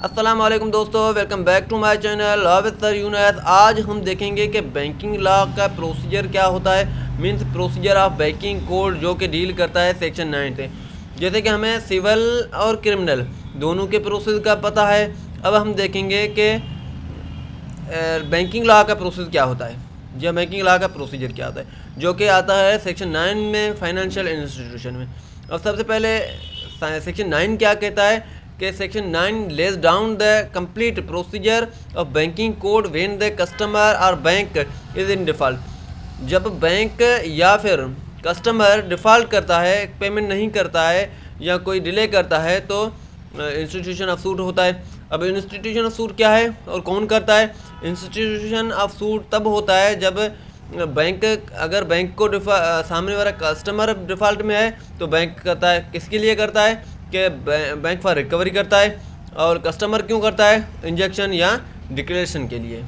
अस्सलाम वालेकुम दोस्तों, welcome back to my channel Hafiz sir Younus. आज हम देखेंगे कि बैंकिंग लॉ का प्रोसीजर क्या होता है, means procedure of banking code, जो कि डील करता है सेक्शन 9 से। जैसे कि हमें सिविल और क्रिमिनल दोनों के प्रोसेस का पता है। अब हम देखेंगे कि बैंकिंग लॉ का प्रोसेस क्या होता है, या बैंकिंग लॉ का प्रोसीजर क्या होता है, जो कि आता है सेक्शन 9 में, फाइनेंशियल इंस्टीट्यूशन में। अब सबसे पहले सेक्शन 9 क्या कहता है कि section 9 lays down the complete procedure of banking code when the customer और बैंक इज इन डिफ़ॉल्ट। जब बैंक या फिर कस्टमर डिफ़ॉल्ट करता है, पेमेंट नहीं करता है या कोई डिले करता है, तो इंस्टीट्यूशन ऑफ सूट होता है। अब इंस्टीट्यूशन ऑफ सूट क्या है और कौन करता है? इंस्टीट्यूशन ऑफ सूट तब होता है जब बैंक, अगर बैंक को सामने वाला कस्टमर डिफ़ॉल्ट में है तो बैंक करता है। किसके लिए करता है? कि बैंक फॉर रिकवरी करता है। और कस्टमर क्यों करता है? इंजेक्शन या डिक्लेरेशन के लिए।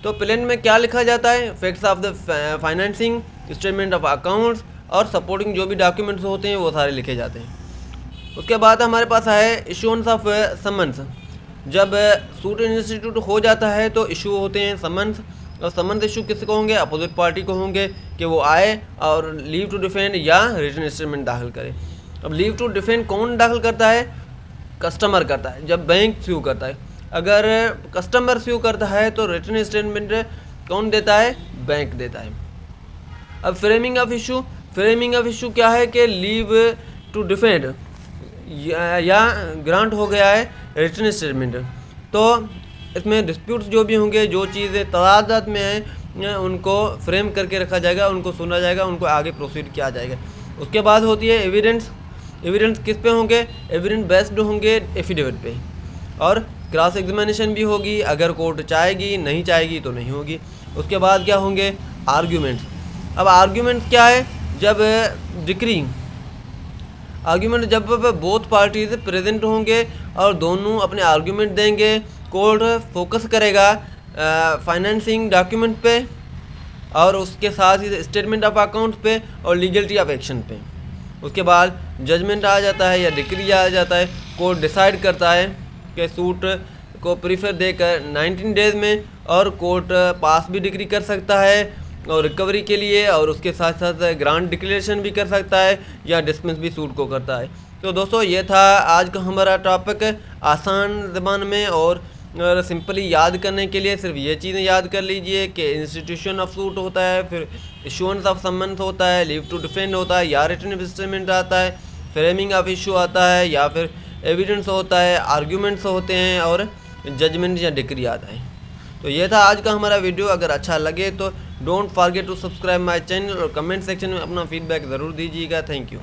तो प्लान में क्या लिखा जाता है? Facts of the financing, statement of accounts और सपोर्टिंग जो भी डॉक्यूमेंट्स होते हैं वो सारे लिखे जाते हैं। उसके बाद हमारे पास है इशूएंस ऑफ समन्स। जब सूट इंस्टीट्यूट हो जाता है तो इशू होते हैं समन्स, और समन्स इशू किसको होंगे? अपोजिट पार्टी को होंगे कि वो आए और लीव टू डिफेंड या रिटन स्टेटमेंट दाखिल करे। अब लीव टू डिफेंड कौन दाखिल करता है? कस्टमर करता है जब बैंक स्यू करता है। अगर कस्टमर स्यू करता है तो रिटन स्टेटमेंट कौन देता है? बैंक देता है। अब framing of issue, framing of issue क्या है कि लीव टू डिफेंड या ग्रांट हो गया है रिटन स्टेटमेंट, तो इसमें डिस्प्यूट्स जो भी होंगे, जो चीज़ें तजादत में हैं, उनको फ्रेम करके रखा जाएगा, उनको सुना जाएगा, उनको आगे प्रोसीड किया जाएगा। उसके बाद होती है एविडेंस। एविडेंस किस पे होंगे? एविडेंस बेस्ड होंगे एफिडेविट पे, और क्रॉस एग्जामिनेशन भी होगी। अगर कोर्ट चाहेगी, नहीं चाहेगी तो नहीं होगी। उसके बाद क्या होंगे? आर्ग्यूमेंट्स। अब आर्ग्यूमेंट क्या है? जब डिक्री आर्ग्यूमेंट, जब बोथ पार्टीज प्रेजेंट होंगे और दोनों अपने आर्ग्यूमेंट देंगे, कोर्ट फोकस करेगा फाइनेंसिंग डॉक्यूमेंट पे और उसके साथ ही स्टेटमेंट ऑफ अकाउंट पे और लीगलिटी ऑफ एक्शन पे। उसके बाद जजमेंट आ जाता है या डिक्री आ जाता है। कोर्ट डिसाइड करता है कि सूट को प्रीफर देकर 19 डेज में, और कोर्ट पास भी डिक्री कर सकता है और रिकवरी के लिए, और उसके साथ साथ ग्रांट डिक्लेरेशन भी कर सकता है या डिसमिस भी सूट को करता है। तो दोस्तों ये था आज का हमारा टॉपिक, आसान ज़बान में और सिंपली याद करने के लिए सिर्फ ये चीज़ें याद कर लीजिए कि इंस्टीट्यूशन ऑफ सूट होता है, फिर इशूएंस ऑफ समन्स होता है, लीव टू डिफेंड होता है या रिटन स्टेटमेंट आता है, फ्रेमिंग ऑफ इशू आता है या फिर एविडेंस होता है, आर्ग्यूमेंट्स होते हैं और जजमेंट या डिक्री आता है। तो ये था आज का हमारा वीडियो। अगर अच्छा लगे तो don't forget to subscribe my channel और कमेंट सेक्शन में अपना फीडबैक ज़रूर दीजिएगा। Thank you.